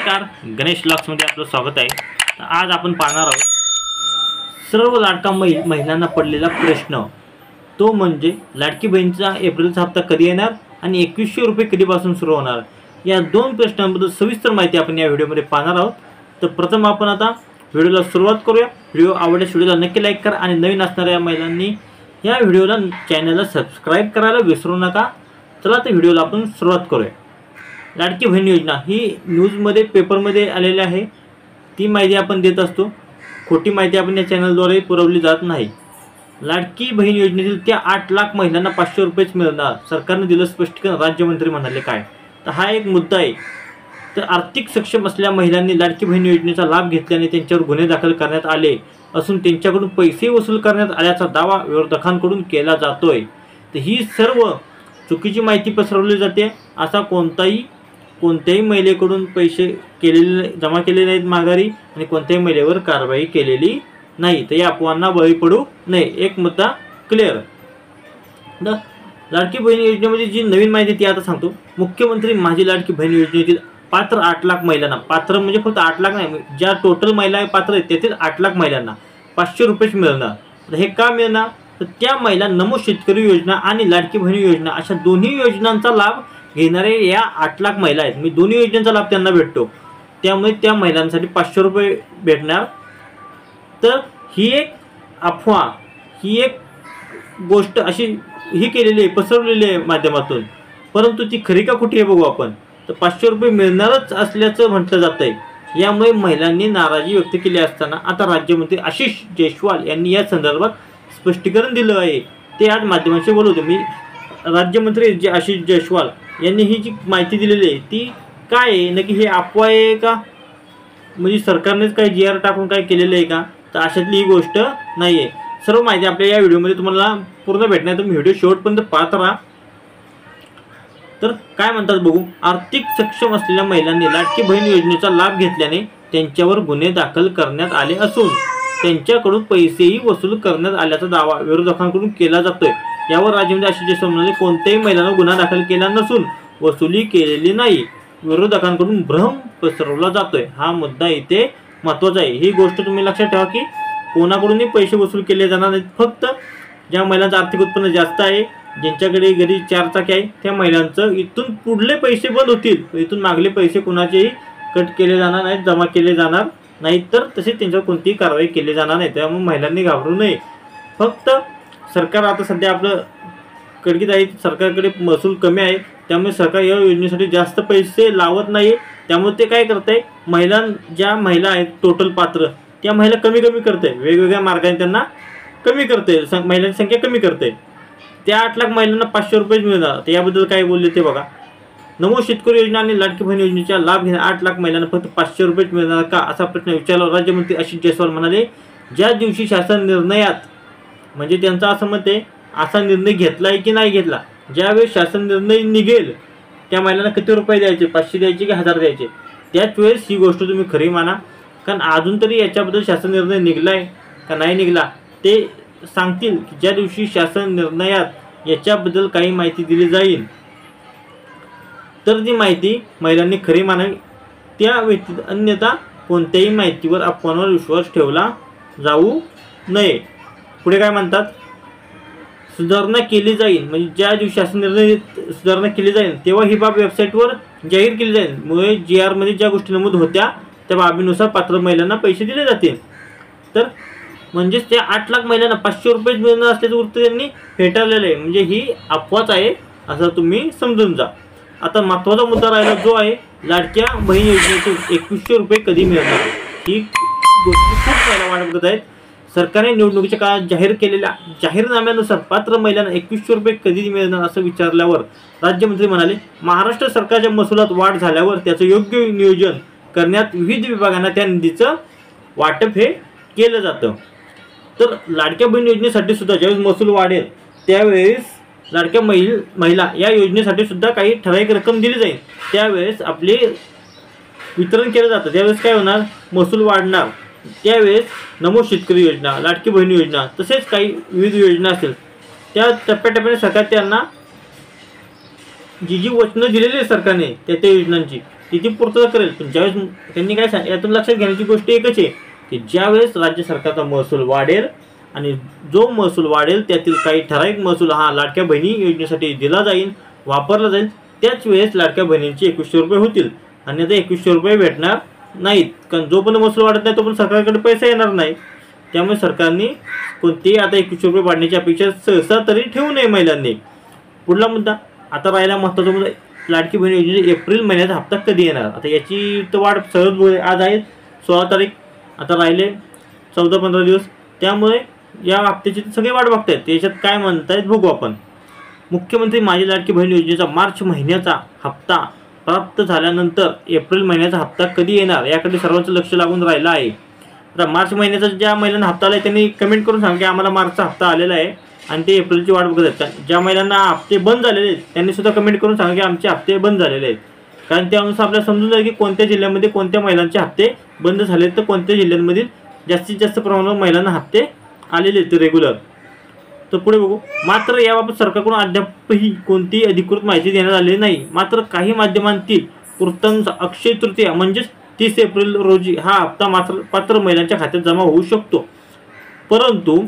नमस्कार, गणेश ब्लॉग्समध्ये आपलं स्वागत आहे। तर आज आपण पाहणार आहोत सर्व लाडका महिलांना पडलेला प्रश्न, तो म्हणजे लाडकी बहीणचा एप्रिलचा हप्ता कधी येणार आणि 2100 रुपये कधीपासून सुरू होणार। या दोन प्रश्नांबद्दल सविस्तर माहिती आपण या व्हिडिओमध्ये पाहणार आहोत। तर प्रथम आपण आता व्हिडिओला सुरुवात करूया। व्हिडिओ आवडल्यास व्हिडिओला नक्की लाईक करा आणि नवीन असणाऱ्या महिलांनी या व्हिडिओला चॅनलला सबस्क्राईब करायला विसरू नका। चला तर व्हिडिओला आपण सुरुवात करूया। लाडकी बहीण योजना ही न्यूजमध्ये पेपरमध्ये आलेली आहे, ती माहिती आपण देत असतो। खोटी माहिती आपण या चॅनलद्वारे पुरवली जात नाही। लाडकी बहीण योजनेतील त्या 8 लाख महिलांना 500 रुपयेच मिळणार, सरकारने दिलं स्पष्टीकरण। राज्यमंत्री म्हणाले काय, तर हा एक मुद्दा आहे। तर आर्थिक सक्षम असलेल्या महिलांनी लाडकी बहीण योजनेचा लाभ घेतल्याने त्यांच्यावर गुन्हे दाखल करण्यात आले असून त्यांच्याकडून पैसे वसूल करण्यात आल्याचा दावा विरोधकांकडून केला जातोय। तर ही सर्व चुकीची माहिती पसरवली जाते। असा कोणत्याही महिलेकडून पैसे जमा केलेले नाहीत माघारी आणि कोणत्याही महिलेवर कारवाई केलेली नाही। तर या अफवांना बळी पडू नये, एक मुद्दा क्लिअर। लाडकी बहीण योजनेमध्ये जी नवीन माहिती ती आता सांगतो। मुख्यमंत्री माझी लाडकी बहीण योजनेतील पात्र 8 लाख महिलांना, पात्र म्हणजे फक्त 8 लाख नाही, ज्या टोटल महिला पात्र आहेत त्यातील 8 लाख महिलांना 500 रुपयेच मिळणार। तर हे का मिळणार, तर त्या महिला नमो शेतकरी योजना आणि लाडकी बहीण योजना अशा दोन्ही योजनांचा लाभ घेणारे या 8 लाख महिला आहेत। मी दोन्ही योजनांचा लाभ त्यांना भेटतो, त्यामुळे त्या महिलांसाठी 500 रुपये भेटणार। तर ही एक अफवा, ही एक गोष्ट अशी ही केलेली आहे, पसरवलेली आहे माध्यमातून, परंतु ती खरी का खोटी आहे बघू आपण। तर 500 रुपये मिळणारच असल्याचं म्हटलं जात आहे। यामुळे महिलांनी नाराजी व्यक्त केली असताना आता राज्यमंत्री आशिष जयस्वाल यांनी या संदर्भात स्पष्टीकरण दिलं आहे। ते आज माध्यमांशी बोलत होते। मी राज्यमंत्री जे आशिष जयस्वाल यांनी ही जी माहिती दिलेली आहे ती काय आहे, नक्की हे अफवा आहे का, म्हणजे सरकारनेच काही GR टाकून काय केलेलं आहे का, तर अशातली ही गोष्ट नाही आहे। सर्व माहिती आपल्या या व्हिडिओमध्ये तुम्हाला पूर्ण भेटणार, तुम्ही व्हिडिओ शेवटपर्यंत पाहत राहा। तर काय म्हणतात बघू। आर्थिक सक्षम असलेल्या महिलांनी लाडकी बहीण योजनेचा लाभ घेतल्याने त्यांच्यावर गुन्हे दाखल करण्यात आले असून त्यांच्याकडून पैसेही वसूल करण्यात आल्याचा दावा विरोधकांकडून केला जातोय। यावर राज्यमंत्री आशिष जयस्वाल म्हणाले, कोणत्याही महिलांना गुन्हा दाखल केला नसून वसुली केलेली नाही, विरोधकांकडून भ्रम पसरवला जातोय। हा मुद्दा इथे महत्त्वाचा आहे। ही गोष्ट तुम्ही लक्षात ठेवा की कोणाकडूनही पैसे वसूल केले जाणार नाहीत। फक्त ज्या महिलांचं आर्थिक उत्पन्न जास्त आहे, ज्यांच्याकडे घरी 4 चाकी आहे, त्या महिलांचं इथून पुढले पैसे बंद होतील। इथून मागले पैसे कोणाचेही कट केले जाणार नाहीत, जमा केले जाणार नाहीत, तर तसेच त्यांच्यावर कोणतीही कारवाई केली जाणार नाही। त्यामुळे महिलांनी घाबरू नये। फक्त सरकार आता सध्या आपलं कडकीत आहे, सरकारकडे महसूल कमी आहे, त्यामुळे सरकार या योजनेसाठी जास्त पैसे लावत नाही। त्यामुळे ते काय करतंय, ज्या महिला आहेत टोटल पात्र त्या महिला कमी करते, वेगवेगळ्या मार्गाने त्यांना कमी करते, महिलांची संख्या कमी करते। त्या 8 लाख महिलांना 500 रुपये मिळणार। तर याबद्दल काय बोलले ते बघा। नमो शेतकरी योजना आणि लाडकी बहीण योजनेचा लाभ घेणाऱ्या 8 लाख महिलांना फक्त 500 रुपये मिळणार का, असा प्रश्न विचारला। राज्यमंत्री आशिष जयस्वाल म्हणाले, ज्या दिवशी शासन निर्णयात, म्हणजे त्यांचं असं मत आहे, असा निर्णय घेतला आहे की नाही घेतला, ज्यावेळेस शासन निर्णय निघेल त्या महिलांना किती रुपये द्यायचे, 500 द्यायचे की 1000 द्यायचे, त्याच वेळेस ही गोष्ट तुम्ही खरी माना। कारण अजून तरी याच्याबद्दल शासन निर्णय निघलाय का नाही निघला ते सांगतील ज्या दिवशी शासन निर्णयात याच्याबद्दल काही माहिती दिली जाईल, तर ती माहिती महिलांनी खरी मानावी। त्या व्यतिरिक्त अन्यथा कोणत्याही माहितीवर अफवांवर विश्वास ठेवला जाऊ नये। पुढे काय म्हणतात, सुधारणा केली जाईल, म्हणजे ज्या दिवशी शासन निर्णय सुधारणा केली जाईल तेव्हा ही बाब वेबसाईटवर जाहीर केली जाईल। मुळे GR मध्ये ज्या गोष्टी नमूद होत्या त्या बाबीनुसार पात्र महिलांना पैसे दिले जातील। तर म्हणजेच त्या 8 लाख महिलांना 500 रुपये मिळणार असल्याचं वृत्त त्यांनी फेटाळलेलं आहे, म्हणजे ही अफवाच आहे असं तुम्ही समजून जा। आता महत्त्वाचा मुद्दा राहिला जो आहे लाडक्या बहीण योजनेतून 2100 रुपये कधी मिळणार, ही गोष्टी खूप महिला वाट बघत आहेत। सरकारने निवडणुकीच्या काळात जाहीर केलेल्या जाहीरनाम्यानुसार पात्र महिलांना 2100 रुपये कधी मिळणार असं विचारल्यावर राज्यमंत्री म्हणाले, महाराष्ट्र सरकारच्या महसुलात वाढ झाल्यावर त्याचं योग्य नियोजन करण्यात विविध विभागांना त्या निधीचं वाटप हे केलं जातं। तर लाडक्या बहीण योजनेसाठी सुद्धा ज्यावेळेस महसूल वाढेल त्यावेळेस लाडक्या महिला या योजनेसाठी सुद्धा काही ठराविक रक्कम दिली जाईल, त्यावेळेस आपले वितरण केलं जातं। त्यावेळेस काय होणार, महसूल वाढणार, त्यावेळेस नमो शेतकरी योजना, लाडकी बहीण योजना तसेच काही विविध योजना असतील त्या टप्प्याटप्प्याने सरकार त्यांना जी वचनं दिलेली आहे सरकारने त्या योजनांची ती पूर्तता करेल. पण ज्यावेळेस त्यांनी काय यातून लक्षात घेण्याची गोष्ट एकच आहे की ज्यावेळेस राज्य सरकारचा महसूल वाढेल आणि जो महसूल वाढेल त्यातील काही ठराविक महसूल हा लाडक्या बहिणी योजनेसाठी दिला जाईल, वापरला जाईल, त्याच वेळेस लाडक्या बहिणींचे 2100 रुपये होतील. आणि आता 2100 रुपये भेटणार नाहीत, कारण जोपर्यंत महसूल वाढत नाही तोपर्यंत सरकारकडे पैसा येणार नाही. त्यामुळे सरकारने कोणतेही आता 2100 रुपये वाढण्याची अपेक्षा सहसा तरी ठेवू नये महिलांनी. पुढला मुद्दा आता राहिला महत्त्वाचा मुद्दा, लाडकी बहीण योजनेचा एप्रिल महिन्याचा हप्ता कधी येणार. आता याची तर वाढ सहज आज आहे 16 तारीख, आता राहिले 14-15 दिवस. त्यामुळे या हप्त्याची सगळे वाट बघतायत. त्याच्यात काय म्हणतायत बघू आपण. मुख्यमंत्री माझी लाडकी बहीण योजनेचा मार्च महिन्याचा हप्ता प्राप्त झाल्यानंतर एप्रिल महिन्याचा हप्ता कधी येणार याकडे सर्वांचं लक्ष लागून राहिलं आहे. आता मार्च महिन्याचा ज्या महिलांना हप्ता आला आहे त्यांनी कमेंट करून सांगा की आम्हाला मार्चचा हप्ता आलेला आहे आणि ते एप्रिलची वाट बघत आहेत. ज्या महिलांना हप्ते बंद झालेले आहेत त्यांनी सुद्धा कमेंट करून सांगा की आमचे हप्ते बंद झालेले आहेत. कारण त्यानुसार आपल्याला समजून जाईल की कोणत्या जिल्ह्यामध्ये कोणत्या महिलांचे हप्ते बंद झाले तर कोणत्या जिल्ह्यांमधील जास्तीत जास्त प्रमाणात महिलांना हप्ते आलेले आहेत रेग्युलर. तर पुढे बघू. मात्र याबाबत सरकारकडून अद्यापही कोणतीही अधिकृत माहिती देण्यात आलेली नाही. मात्र काही माध्यमांतील वृत्तांनुसार अक्षय तृतीया म्हणजेच 30 एप्रिल रोजी हा हप्ता मात्र पात्र महिलांच्या खात्यात जमा होऊ शकतो. परंतु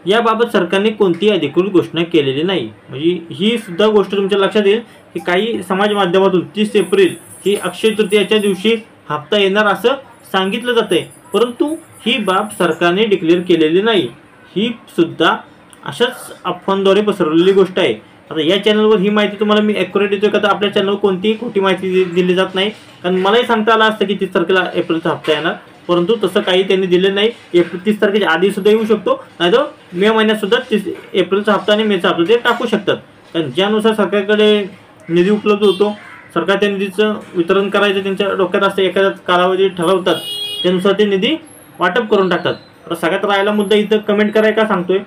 याबाबत सरकारने कोणतीही अधिकृत घोषणा केलेली नाही. म्हणजे ही सुद्धा गोष्ट तुमच्या लक्षात येईल की काही समाज माध्यमातून 30 एप्रिल ही अक्षय तृतीयाच्या दिवशी हप्ता येणार असं सांगितलं जातंय, परंतु ही बाब सरकारने डिक्लेअर केलेली नाही. ही सुद्धा अशाच अफवांद्वारे पसरवलेली गोष्ट आहे. आता या चॅनलवर ही माहिती तुम्हाला मी ॲक्युरेट देतोय का, तर आपल्या चॅनलवर कोणतीही खोटी माहिती दिली जात नाही. कारण मलाही सांगता आलं असतं की 30 तारखेला एप्रिलचा हप्ता येणार, परंतु तसं काही त्यांनी दिलं नाही. 30 तारखेच्या आधी सुद्धा येऊ शकतो, नाही तर मे महिन्यात सुद्धा 30 एप्रिलचा हप्ता आणि मेचा हप्ता ते टाकू शकतात. कारण ज्यानुसार सरकारकडे निधी उपलब्ध होतो, सरकार त्या निधीचं वितरण करायचं त्यांच्या डोक्यात असतं, एखाद्या कालावधी ठरवतात त्यानुसार ते निधी वाटप करून टाकतात. आता सगळ्यात राहिला मुद्दा इथं कमेंट कराय का सांगतोय,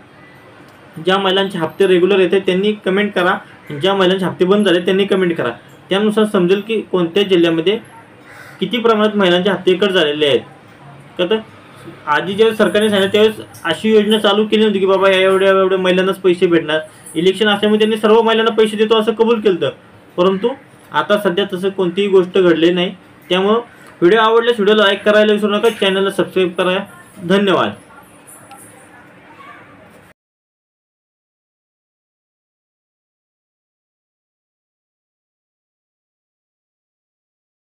ज्या महिलांचे हप्ते रेग्युलर येते त्यांनी कमेंट करा, ज्या महिलांचे हप्ते बंद झाले त्यांनी कमेंट करा. त्यानुसार समजेल की कोणत्या जिल्ह्यामध्ये किती प्रमाणात महिलांचे हप्ते कट झालेले आहेत. का तर आधी ज्यावेळेस सरकारने सांगितलं त्यावेळेस अशी योजना चालू केली होती की बाबा एवढ्या महिलांनाच पैसे भेटणार. इलेक्शन असल्यामुळे त्यांनी सर्व महिलांना पैसे देतो असं कबूल केलं, परंतु आता सध्या तसं कोणतीही गोष्ट घडली नाही. त्यामुळं व्हिडिओ आवडल्यास व्हिडिओला लाईक करायला विसरू नका, चॅनलला सबस्क्राईब करा. धन्यवाद.